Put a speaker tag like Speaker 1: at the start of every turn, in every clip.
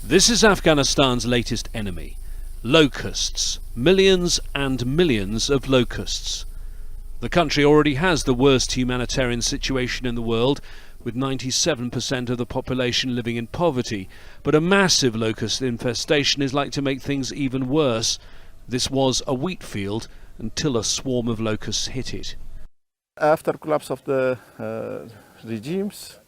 Speaker 1: This is Afghanistan's latest enemy, locusts, millions and millions of locusts. The country already has the worst humanitarian situation in the world, with 97% of the population living in poverty, but a massive locust infestation is like to make things even worse. This was a wheat field until a swarm of locusts hit it.
Speaker 2: After collapse of the regimes,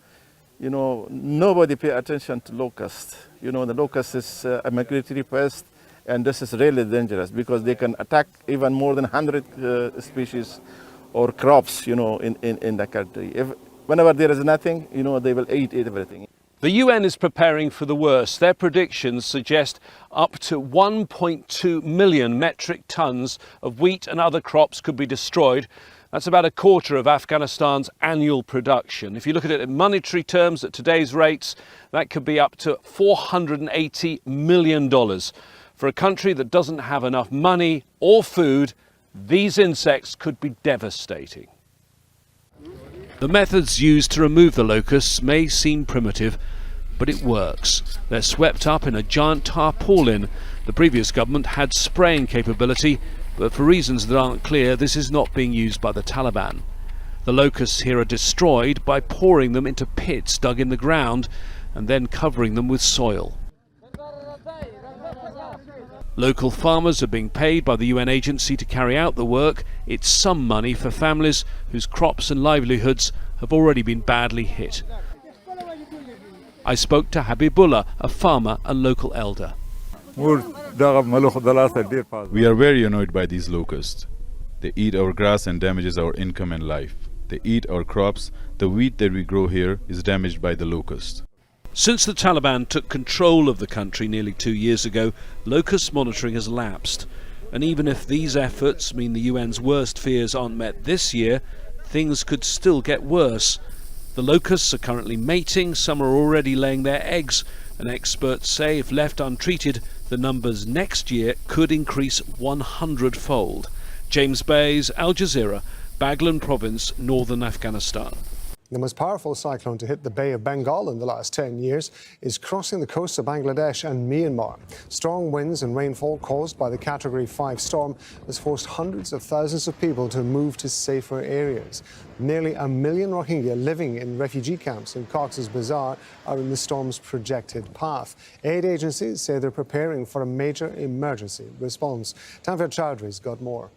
Speaker 2: nobody pay attention to locusts. The locust is a migratory pest, and this is really dangerous because they can attack even more than 100 species or crops, in the country. Whenever there is nothing, they will eat everything.
Speaker 1: The UN is preparing for the worst. Their predictions suggest up to 1.2 million metric tons of wheat and other crops could be destroyed. That's about a quarter of Afghanistan's annual production. If you look at it in monetary terms, at today's rates, that could be up to $480 million. For a country that doesn't have enough money or food, these insects could be devastating. The methods used to remove the locusts may seem primitive, but it works. They're swept up in a giant tarpaulin. The previous government had spraying capability, but for reasons that aren't clear, this is not being used by the Taliban. The locusts here are destroyed by pouring them into pits dug in the ground and then covering them with soil. Local farmers are being paid by the UN agency to carry out the work. It's some money for families whose crops and livelihoods have already been badly hit. I spoke to Habibullah, a farmer and local elder.
Speaker 3: We are very annoyed by these locusts. They eat our grass and damages our income and life. They eat our crops. The wheat that we grow here is damaged by the locusts.
Speaker 1: Since the Taliban took control of the country nearly 2 years ago, locust monitoring has lapsed. And even if these efforts mean the UN's worst fears aren't met this year, things could still get worse. The locusts are currently mating, some are already laying their eggs, and experts say if left untreated, the numbers next year could increase 100-fold. James Bays, Al Jazeera, Baghlan Province, northern Afghanistan.
Speaker 4: The most powerful cyclone to hit the Bay of Bengal in the last 10 years is crossing the coasts of Bangladesh and Myanmar. Strong winds and rainfall caused by the Category 5 storm has forced hundreds of thousands of people to move to safer areas. Nearly 1 million Rohingya living in refugee camps in Cox's Bazar are in the storm's projected path. Aid agencies say they're preparing for a major emergency response. Tanvir Chowdhury's got more.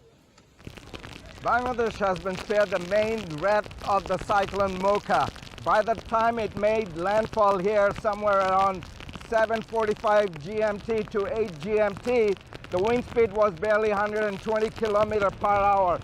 Speaker 5: Bangladesh has been spared the main threat of the cyclone Mocha. By the time it made landfall here somewhere around 7:45 GMT to 8 GMT, the wind speed was barely 120 km per hour.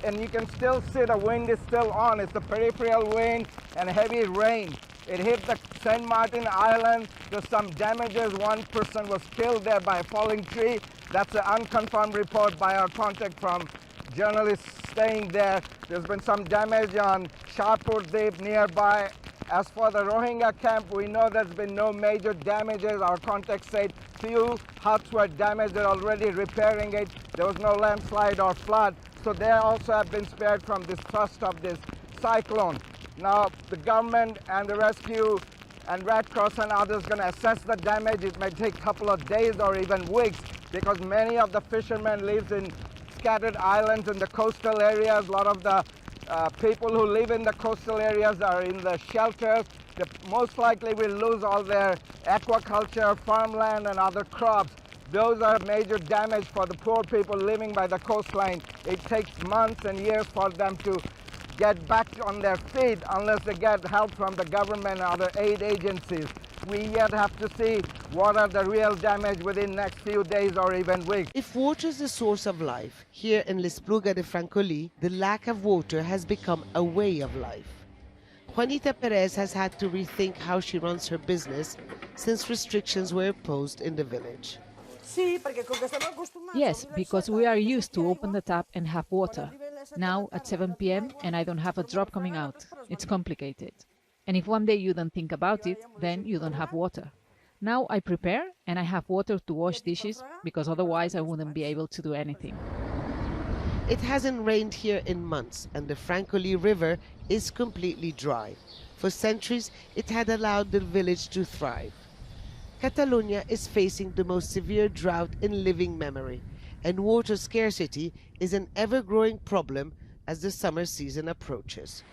Speaker 5: And you can still see the wind is still on. It's the peripheral wind and heavy rain. It hit the St. Martin Island. There's some damages. One person was killed there by a falling tree. That's an unconfirmed report by our contact from journalists staying there. There's been some damage on Sharpur Deep nearby. As for the Rohingya camp, we know there's been no major damages. Our contact said few huts were damaged. They're already repairing it. There was no landslide or flood. So they also have been spared from this thrust of this cyclone. Now, the government and the rescue and Red Cross and others going to assess the damage. It may take a couple of days or even weeks because many of the fishermen live in scattered islands in the coastal areas. A lot of the people who live in the coastal areas are in the shelters. They most likely will lose all their aquaculture, farmland, and other crops. Those are major damage for the poor people living by the coastline. It takes months and years for them to get back on their feet unless they get help from the government and other aid agencies. We yet have to see what are the real damage within the next few days or even weeks.
Speaker 6: If water is the source of life, here in L'Espluga de Francolí, the lack of water has become a way of life. Juanita Perez has had to rethink how she runs her business since restrictions were imposed in the village.
Speaker 7: Yes, because we are used to open the tap and have water. Now at 7 p.m. and I don't have a drop coming out. It's complicated. And if one day you don't think about it, then you don't have water. Now I prepare and I have water to wash dishes because otherwise I wouldn't be able to do anything.
Speaker 6: It hasn't rained here in months and the Francolí River is completely dry. For centuries, it had allowed the village to thrive. Catalonia is facing the most severe drought in living memory, and water scarcity is an ever-growing problem as the summer season approaches.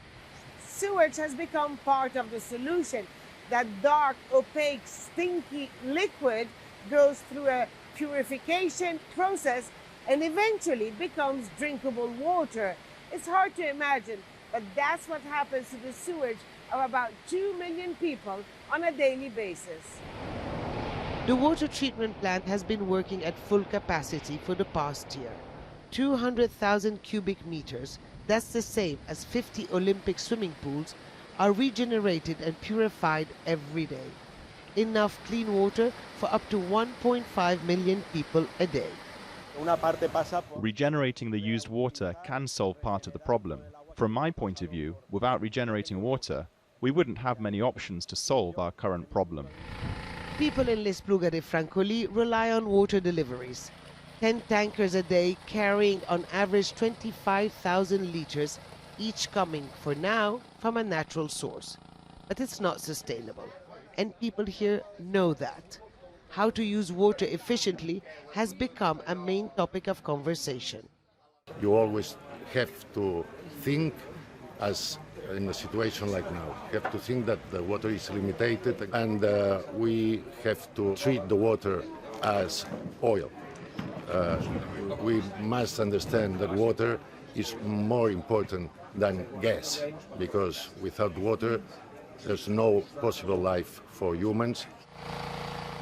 Speaker 8: Sewage has become part of the solution. That dark, opaque, stinky liquid goes through a purification process and eventually becomes drinkable water. It's hard to imagine, but that's what happens to the sewage of about 2 million people on a daily basis.
Speaker 6: The water treatment plant has been working at full capacity for the past year. 200,000 cubic meters, that's the same as 50 Olympic swimming pools, are regenerated and purified every day. Enough clean water for up to 1.5 million people a day.
Speaker 9: Regenerating the used water can solve part of the problem. From my point of view, without regenerating water, we wouldn't have many options to solve our current problem.
Speaker 6: People in l'Espluga de Francolí rely on water deliveries. 10 tankers a day carrying on average 25,000 liters, each coming, for now, from a natural source. But it's not sustainable, and people here know that. How to use water efficiently has become a main topic of conversation.
Speaker 10: You always have to think as in a situation like now. You have to think that the water is limited, and we have to treat the water as oil. We must understand that water is more important than gas, because without water there's no possible life for humans.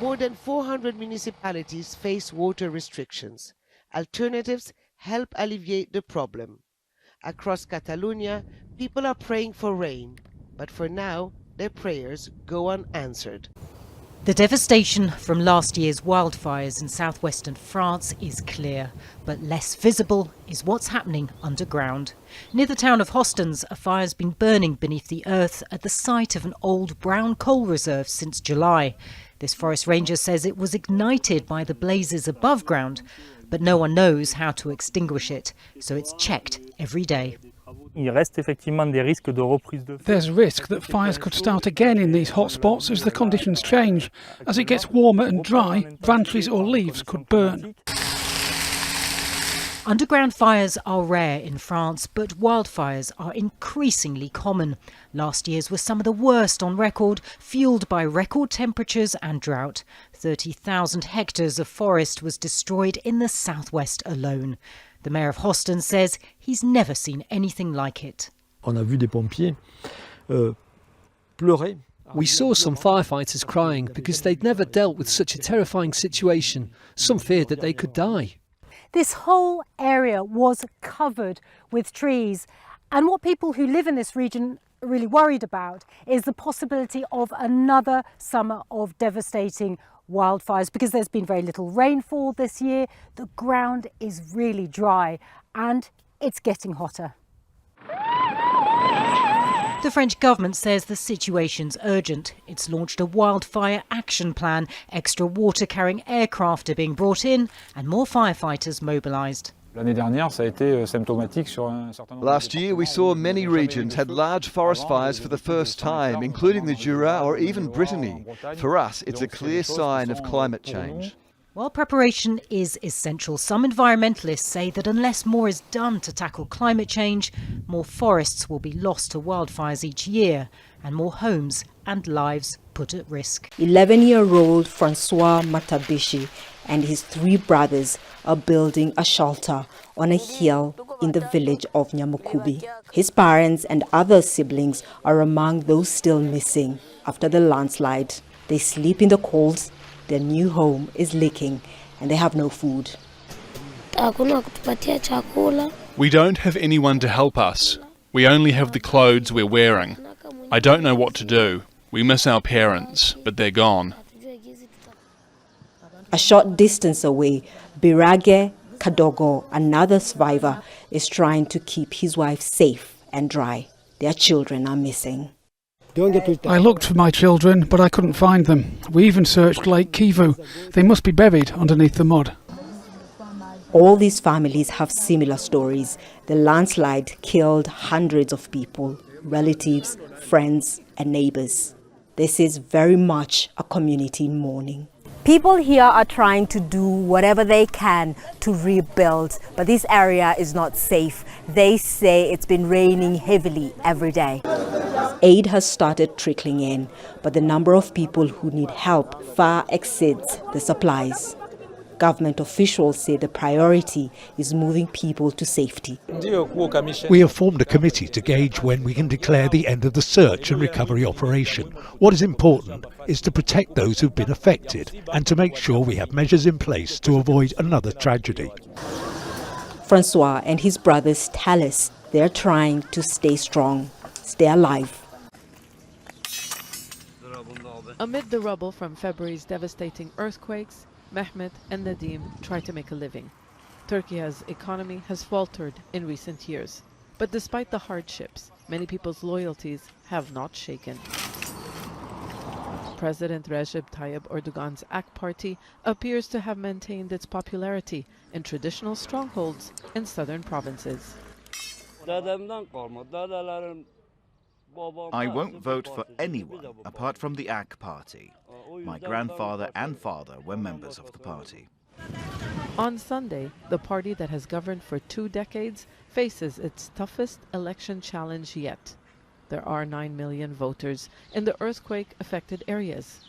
Speaker 6: More than 400 municipalities face water restrictions. Alternatives help alleviate the problem. Across Catalonia, people are praying for rain, but for now, their prayers go unanswered.
Speaker 11: The devastation from last year's wildfires in southwestern France is clear, but less visible is what's happening underground. Near the town of Hostens, a fire's been burning beneath the earth at the site of an old brown coal reserve since July. This forest ranger says it was ignited by the blazes above ground, but no one knows how to extinguish it, so it's checked every day.
Speaker 12: There's risk that fires could start again in these hotspots as the conditions change. As it gets warmer and dry, branches or leaves could burn.
Speaker 11: Underground fires are rare in France, but wildfires are increasingly common. Last year's were some of the worst on record, fuelled by record temperatures and drought. 30,000 hectares of forest was destroyed in the southwest alone. The mayor of Hoston says he's never seen anything like it.
Speaker 13: We
Speaker 14: saw some firefighters crying because they'd never dealt with such a terrifying situation. Some feared that they could die.
Speaker 15: This whole area was covered with trees, and what people who live in this region are really worried about is the possibility of another summer of devastating wildfires, because there's been very little rainfall this year. The ground is really dry and it's getting hotter.
Speaker 11: The French government says the situation's urgent. It's launched a wildfire action plan. Extra water-carrying aircraft are being brought in and more firefighters mobilised.
Speaker 16: Last year we saw many regions had large forest fires for the first time, including the Jura or even Brittany. For us, it's a clear sign of climate change.
Speaker 11: While preparation is essential, some environmentalists say that unless more is done to tackle climate change, more forests will be lost to wildfires each year and more homes and lives put at risk.
Speaker 17: 11-year-old Francois Matabishi and his 3 brothers are building a shelter on a hill in the village of Nyamukubi. His parents and other siblings are among those still missing after the landslide. They sleep in the cold, their new home is leaking, and they have no food.
Speaker 18: We don't have anyone to help us. We only have the clothes we're wearing. I don't know what to do. We miss our parents, but they're gone.
Speaker 17: A short distance away, Birage Kadogo, another survivor, is trying to keep his wife safe and dry. Their children are missing.
Speaker 12: I looked for my children, but I couldn't find them. We even searched Lake Kivu. They must be buried underneath the mud.
Speaker 17: All these families have similar stories. The landslide killed hundreds of people, relatives, friends and neighbours. This is very much a community in mourning.
Speaker 13: People here are trying to do whatever they can to rebuild, but this area is not safe. They say it's been raining heavily every day.
Speaker 17: Aid has started trickling in, but the number of people who need help far exceeds the supplies. Government officials say the priority is moving people to safety.
Speaker 19: We have formed a committee to gauge when we can declare the end of the search and recovery operation. What is important is to protect those who've been affected and to make sure we have measures in place to avoid another tragedy.
Speaker 17: Francois and his brothers tell us they're trying to stay strong, stay alive.
Speaker 20: Amid the rubble from February's devastating earthquakes, Mehmet and Nadim try to make a living. Turkey's economy has faltered in recent years, but despite the hardships, many people's loyalties have not shaken. President Recep Tayyip Erdogan's AK Party appears to have maintained its popularity in traditional strongholds in southern provinces.
Speaker 21: I won't vote for anyone apart from the AK Party. My grandfather and father were members of the party.
Speaker 20: On Sunday, the party that has governed for 2 decades faces its toughest election challenge yet. There are 9 million voters in the earthquake-affected areas.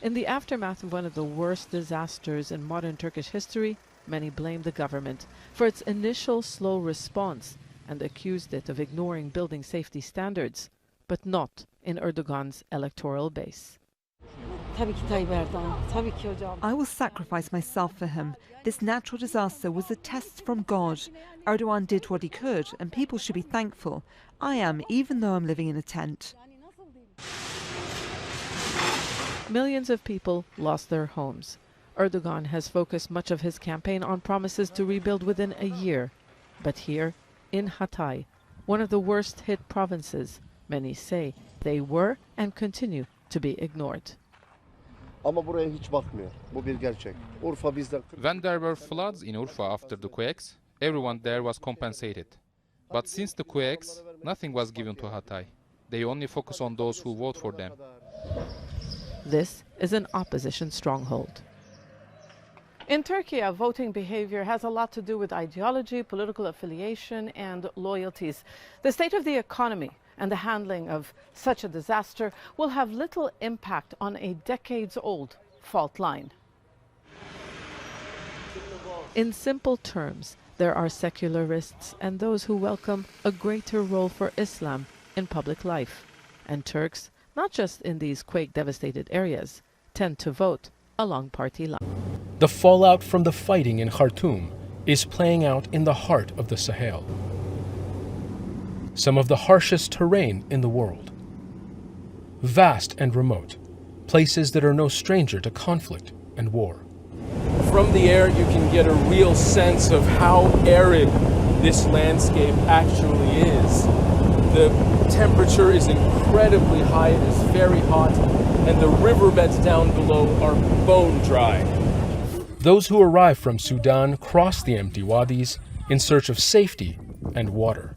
Speaker 20: In the aftermath of one of the worst disasters in modern Turkish history, many blame the government for its initial slow response and accused it of ignoring building safety standards, but not in Erdogan's electoral base.
Speaker 22: I will sacrifice myself for him. This natural disaster was a test from God. Erdogan did what he could, and people should be thankful. I am, even though I'm living in a tent.
Speaker 20: Millions of people lost their homes. Erdogan has focused much of his campaign on promises to rebuild within a year. But here, in Hatay, one of the worst-hit provinces, many say they were and continue to be ignored.
Speaker 23: When there were floods in Urfa after the quakes, everyone there was compensated. But since the quakes, nothing was given to Hatay. They only focus on those who vote for them.
Speaker 20: This is an opposition stronghold. In Turkey, voting behavior has a lot to do with ideology, political affiliation, and loyalties. The state of the economy and the handling of such a disaster will have little impact on a decades-old fault line. In simple terms, there are secularists and those who welcome a greater role for Islam in public life. And Turks, not just in these quake-devastated areas, tend to vote along party lines.
Speaker 24: The fallout from the fighting in Khartoum is playing out in the heart of the Sahel, some of the harshest terrain in the world. Vast and remote, places that are no stranger to conflict and war.
Speaker 25: From the air, you can get a real sense of how arid this landscape actually is. The temperature is incredibly high, it is very hot, and the riverbeds down below are bone dry.
Speaker 24: Those who arrive from Sudan cross the empty wadis in search of safety and water.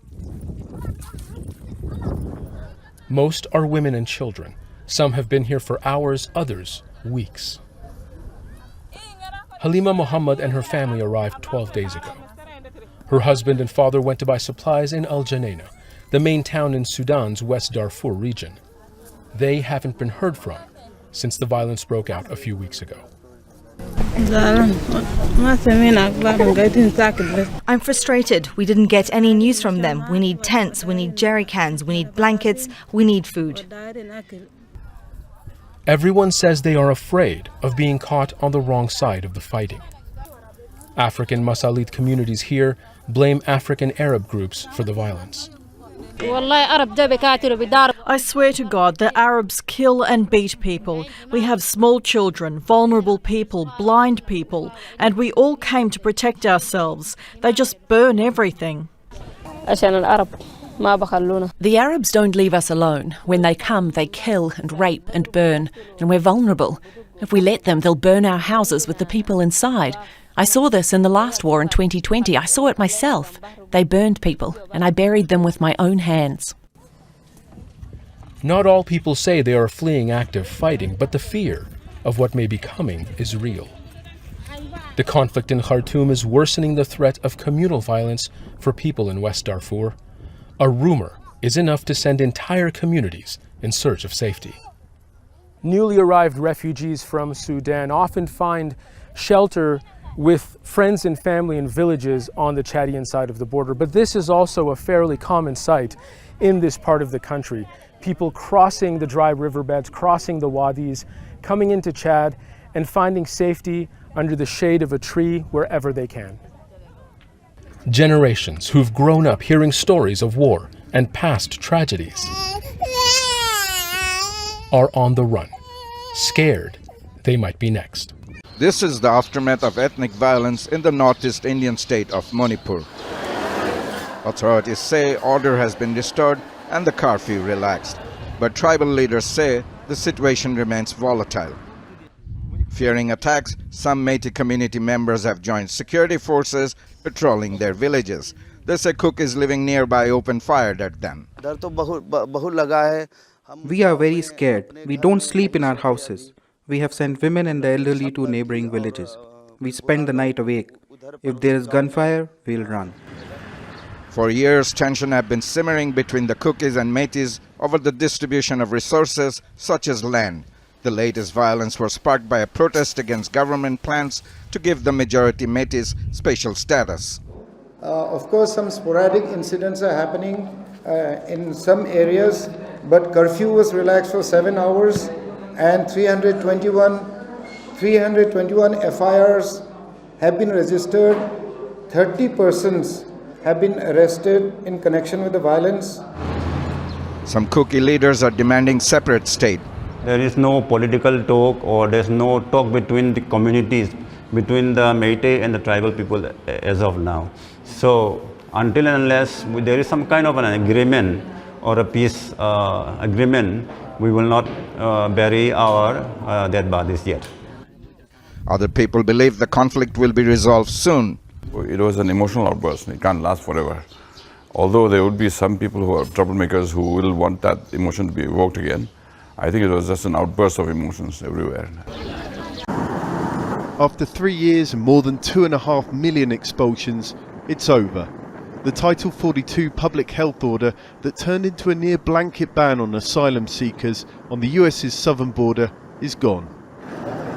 Speaker 24: Most are women and children. Some have been here for hours, others weeks. Halima Muhammad and her family arrived 12 days ago. Her husband and father went to buy supplies in Al Janaina, the main town in Sudan's West Darfur region. They haven't been heard from since the violence broke out a few weeks ago.
Speaker 26: I'm frustrated. We didn't get any news from them. We need tents, we need jerry cans, we need blankets, we need food.
Speaker 24: Everyone says they are afraid of being caught on the wrong side of the fighting. African Masalit communities here blame African Arab groups for the violence.
Speaker 27: I swear to God, the Arabs kill and beat people. We have small children, vulnerable people, blind people, and we all came to protect ourselves. They just burn everything.
Speaker 28: The Arabs don't leave us alone. When they come, they kill and rape and burn, and we're vulnerable. If we let them, they'll burn our houses with the people inside. I saw this in the last war in 2020. I saw it myself. They burned people, and I buried them with my own hands.
Speaker 24: Not all people say they are fleeing active fighting, but the fear of what may be coming is real. The conflict in Khartoum is worsening the threat of communal violence for people in West Darfur. A rumor is enough to send entire communities in search of safety.
Speaker 25: Newly arrived refugees from Sudan often find shelter with friends and family in villages on the Chadian side of the border, but this is also a fairly common sight in this part of the country. People crossing the dry riverbeds, crossing the wadis, coming into Chad and finding safety under the shade of a tree wherever they can.
Speaker 24: Generations who've grown up hearing stories of war and past tragedies are on the run, scared they might be next.
Speaker 1: This is the aftermath of ethnic violence in the northeast Indian state of Manipur. Authorities say order has been restored and the curfew relaxed, but tribal leaders say the situation remains volatile. Fearing attacks, some Métis community members have joined security forces patrolling their villages. They say Cookies living nearby opened fire at them.
Speaker 2: We are very scared. We don't sleep in our houses. We have sent women and the elderly to neighboring villages. We spend the night awake. If there is gunfire, we'll run.
Speaker 1: For years, tension have been simmering between the Cookies and Métis over the distribution of resources such as land. The latest violence was sparked by a protest against government plans to give the majority Métis special status.
Speaker 3: Of course, some sporadic incidents are happening in some areas, but curfew was relaxed for 7 hours and 321 FIRs have been registered. 30 persons have been arrested in connection with the violence.
Speaker 1: Some Cookie leaders are demanding separate state.
Speaker 4: There is no political talk or there is no talk between the communities, between the Métis and the tribal people as of now. So until and unless there is some kind of an agreement or a peace agreement, we will not bury our dead bodies yet.
Speaker 1: Other people believe the conflict will be resolved soon.
Speaker 5: It was an emotional outburst. It can't last forever. Although there would be some people who are troublemakers who will want that emotion to be evoked again, I think it was just an outburst of emotions everywhere.
Speaker 7: After 3 years and more than 2.5 million expulsions, it's over. The Title 42 public health order that turned into a near blanket ban on asylum seekers on the US's southern border is gone.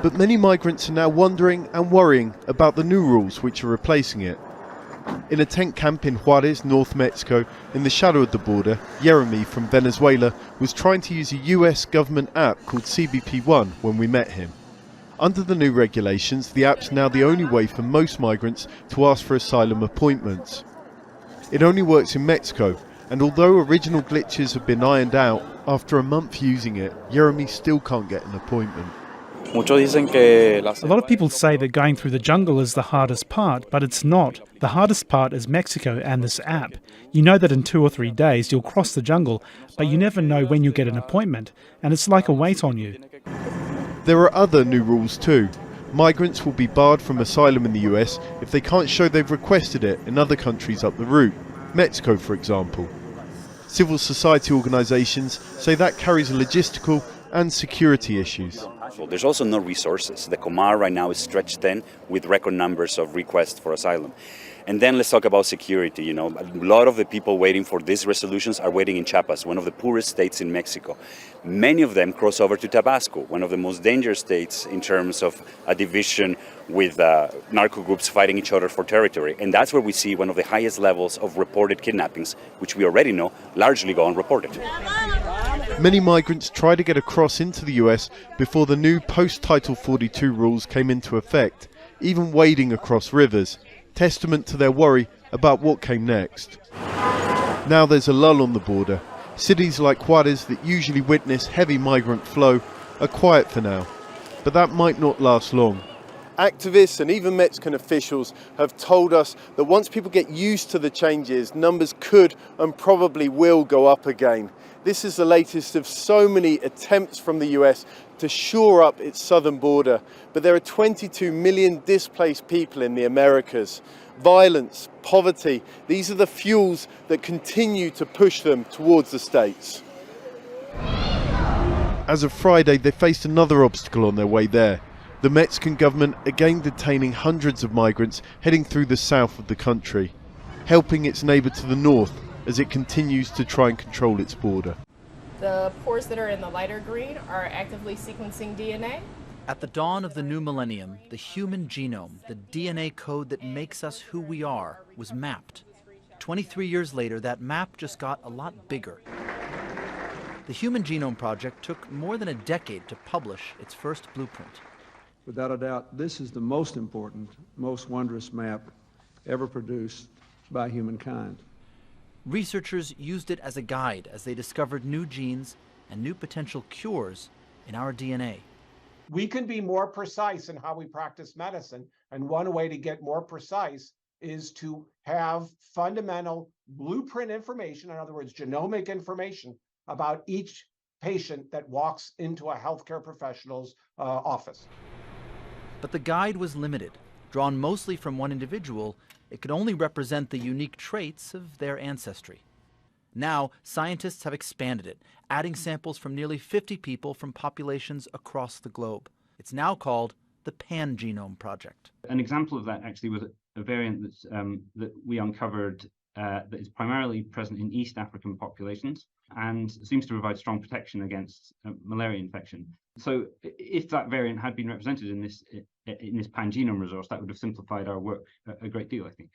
Speaker 7: But many migrants are now wondering and worrying about the new rules which are replacing it. In a tent camp in Juarez, North Mexico, in the shadow of the border, Jeremy from Venezuela was trying to use a US government app called CBP One when we met him. Under the new regulations, the app's now the only way for most migrants to ask for asylum appointments. It only works in Mexico, and although original glitches have been ironed out, after a month using it, Jeremy still can't get an appointment.
Speaker 8: A lot of people say that going through the jungle is the hardest part, but it's not. The hardest part is Mexico and this app. You know that in 2 or 3 days you'll cross the jungle, but you never know when you'll get an appointment, and it's like a weight on you.
Speaker 7: There are other new rules too. Migrants will be barred from asylum in the US if they can't show they've requested it in other countries up the route, Mexico for example. Civil society organisations say that carries logistical and security issues.
Speaker 9: There's also no resources. The Comar right now is stretched thin with record numbers of requests for asylum. And then let's talk about security. You know, a lot of the people waiting for these resolutions are waiting in Chiapas, one of the poorest states in Mexico. Many of them cross over to Tabasco, one of the most dangerous states in terms of a division with narco groups fighting each other for territory. And that's where we see one of the highest levels of reported kidnappings, which we already know largely go unreported.
Speaker 7: Many migrants try to get across into the US before the new post-Title 42 rules came into effect, even wading across rivers, testament to their worry about what came next. Now there's a lull on the border. Cities like Juarez that usually witness heavy migrant flow are quiet for now, but that might not last long. Activists and even Mexican officials have told us that once people get used to the changes, numbers could and probably will go up again. This is the latest of so many attempts from the US to shore up its southern border, but there are 22 million displaced people in the Americas. Violence, poverty, these are the fuels that continue to push them towards the States. As of Friday, they faced another obstacle on their way there. The Mexican government again detaining hundreds of migrants heading through the south of the country, helping its neighbour to the north as it continues to try and control its border.
Speaker 6: The pores that are in the lighter green are actively sequencing DNA.
Speaker 21: At the dawn of the new millennium, the human genome, the DNA code that makes us who we are, was mapped. 23 years later, that map just got a lot bigger. The Human Genome Project took more than a decade to publish its first blueprint.
Speaker 10: Without a doubt, this is the most important, most wondrous map ever produced by humankind.
Speaker 21: Researchers used it as a guide as they discovered new genes and new potential cures in our DNA.
Speaker 11: We can be more precise in how we practice medicine, and one way to get more precise is to have fundamental blueprint information, in other words, genomic information about each patient that walks into a healthcare professional's office.
Speaker 21: But the guide was limited. Drawn mostly from one individual, it could only represent the unique traits of their ancestry. Now, scientists have expanded it, adding samples from nearly 50 people from populations across the globe. It's now called the Pan-Genome Project.
Speaker 12: An example of that actually was a variant that we uncovered that is primarily present in East African populations and seems to provide strong protection against malaria infection. So if that variant had been represented in this pan-genome resource, that would have simplified our work a great deal, I think.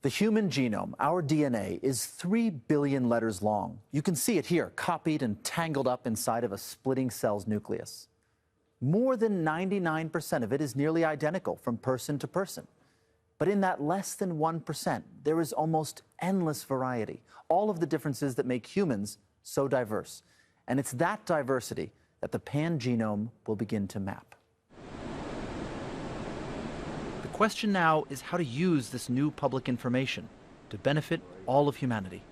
Speaker 21: The human genome, our DNA, is 3 billion letters long. You can see it here, copied and tangled up inside of a splitting cell's nucleus. More than 99% of it is nearly identical from person to person. But in that less than 1%, there is almost endless variety, all of the differences that make humans so diverse. And it's that diversity that the pan-genome will begin to map. The question now is how to use this new public information to benefit all of humanity.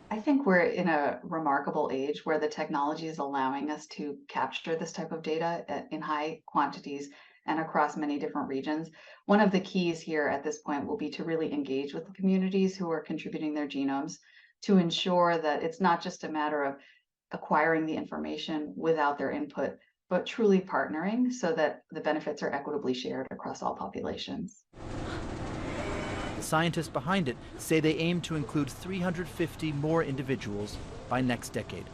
Speaker 14: I think we're in a remarkable age where the technology is allowing us to capture this type of data in high quantities and across many different regions. One of the keys here at this point will be to really engage with the communities who are contributing their genomes to ensure that it's not just a matter of acquiring the information without their input, but truly partnering so that the benefits are equitably shared across all populations.
Speaker 21: The scientists behind it say they aim to include 350 more individuals by next decade.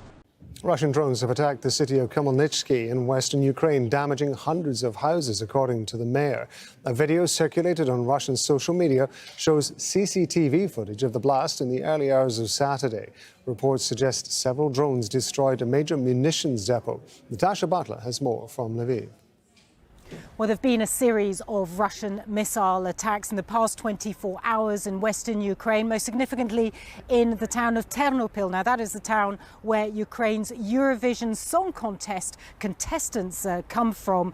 Speaker 15: Russian drones have attacked the city of Khmelnytsky in western Ukraine, damaging hundreds of houses, according to the mayor. A video circulated on Russian social media shows CCTV footage of the blast in the early hours of Saturday. Reports suggest several drones destroyed a major munitions depot. Natasha Butler has more from Lviv.
Speaker 16: Well, there have been a series of Russian missile attacks in the past 24 hours in western Ukraine, most significantly in the town of Ternopil. Now, that is the town where Ukraine's Eurovision Song Contest contestants come from.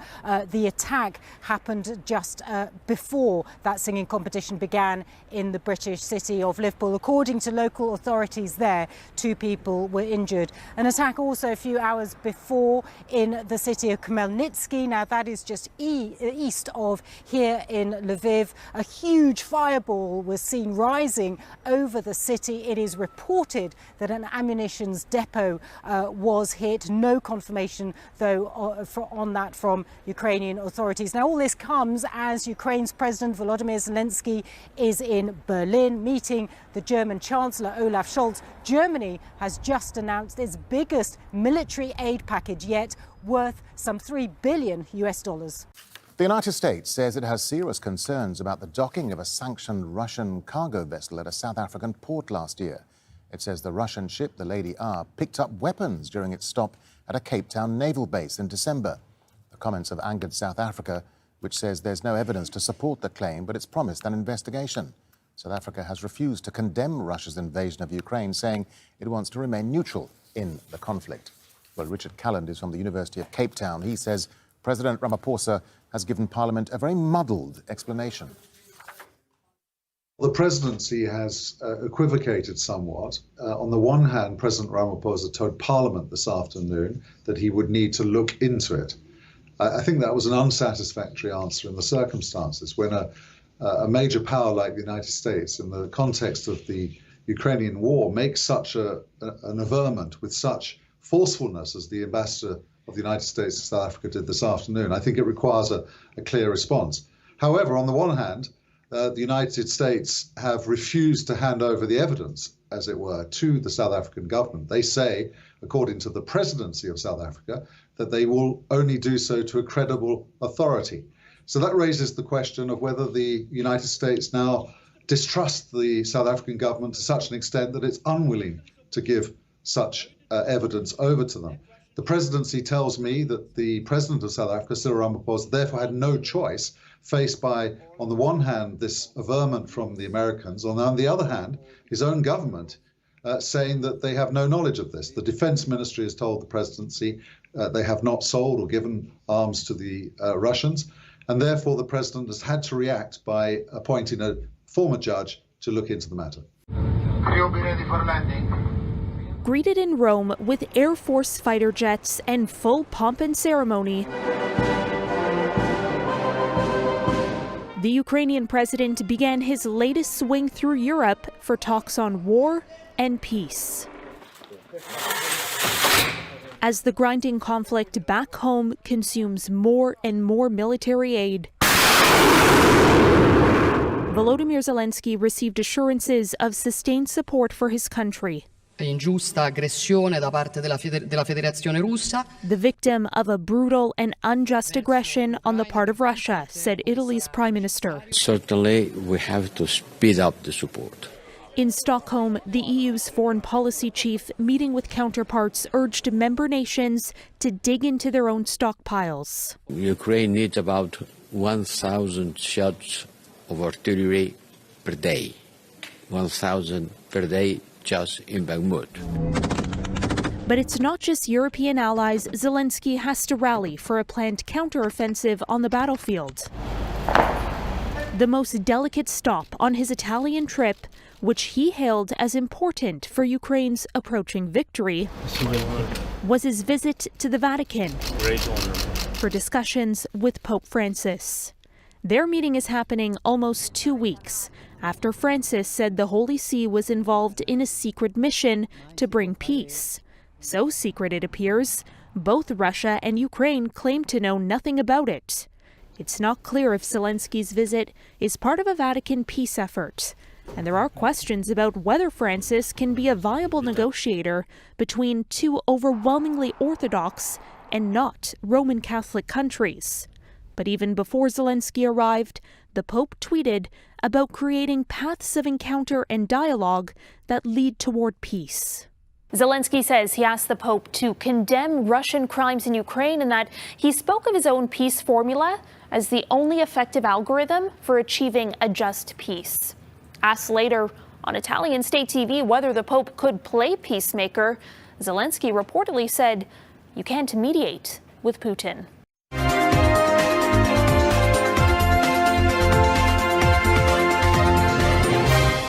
Speaker 16: The attack happened just before that singing competition began in the British city of Liverpool. According to local authorities there, 2 people were injured. An attack also a few hours before in the city of Khmelnytsky. Now, that is just east of here in Lviv. A huge fireball was seen rising over the city. It is reported that an ammunitions depot was hit. No confirmation, though, on that from Ukrainian authorities. Now, all this comes as Ukraine's President Volodymyr Zelensky is in Berlin meeting the German Chancellor Olaf Scholz. Germany has just announced its biggest military aid package yet, worth some $3 billion.
Speaker 18: The United States says it has serious concerns about the docking of a sanctioned Russian cargo vessel at a South African port last year. It says the Russian ship, the Lady R, picked up weapons during its stop at a Cape Town naval base in December. The comments have angered South Africa, which says there's no evidence to support the claim, but it's promised an investigation. South Africa has refused to condemn Russia's invasion of Ukraine, saying it wants to remain neutral in the conflict. Well, Richard Calland is from the University of Cape Town. He says President Ramaphosa has given Parliament a very muddled explanation.
Speaker 29: The presidency has equivocated somewhat. On the one hand, President Ramaphosa told Parliament this afternoon that he would need to look into it. I think that was an unsatisfactory answer in the circumstances when a major power like the United States, in the context of the Ukrainian war, makes such an averment with such forcefulness as the ambassador of the United States and South Africa did this afternoon. I think it requires a clear response. However, on the one hand, the United States have refused to hand over the evidence, as it were, to the South African government. They say, according to the presidency of South Africa, that they will only do so to a credible authority. So that raises the question of whether the United States now distrusts the South African government to such an extent that it's unwilling to give such evidence over to them. The presidency tells me that the president of South Africa, Cyril Ramaphosa, therefore had no choice, faced by, on the one hand, this averment from the Americans, on the other hand, his own government saying that they have no knowledge of this. The defense ministry has told the presidency they have not sold or given arms to the Russians, and therefore the president has had to react by appointing a former judge to look into the matter.
Speaker 13: You'll be ready for landing.
Speaker 17: Greeted in Rome with Air Force fighter jets and full pomp and ceremony, the Ukrainian president began his latest swing through Europe for talks on war and peace. As the grinding conflict back home consumes more and more military aid, Volodymyr Zelensky received assurances of sustained support for his country.
Speaker 19: Ingiusta aggressione da parte della Federazione Russa.
Speaker 17: The victim of a brutal and unjust aggression on the part of Russia, said Italy's Prime Minister.
Speaker 20: Certainly, we have to speed up the support.
Speaker 17: In Stockholm, the EU's foreign policy chief, meeting with counterparts, urged member nations to dig into their own stockpiles.
Speaker 20: Ukraine needs about 1,000 shots of artillery per day. 1,000 per day just in Bakhmut.
Speaker 17: But it's not just European allies Zelensky has to rally for a planned counteroffensive on the battlefield. The most delicate stop on his Italian trip, which he hailed as important for Ukraine's approaching victory, was his visit to the Vatican for discussions with Pope Francis. Their meeting is happening almost 2 weeks after Francis said the Holy See was involved in a secret mission to bring peace. So secret, it appears, both Russia and Ukraine claim to know nothing about it. It's not clear if Zelensky's visit is part of a Vatican peace effort, and there are questions about whether Francis can be a viable negotiator between two overwhelmingly Orthodox and not Roman Catholic countries. But even before Zelensky arrived, the Pope tweeted about creating paths of encounter and dialogue that lead toward peace. Zelensky says he asked the Pope to condemn Russian crimes in Ukraine and that he spoke of his own peace formula as the only effective algorithm for achieving a just peace. Asked later on Italian state TV whether the Pope could play peacemaker, Zelensky reportedly said, "You can't mediate with Putin."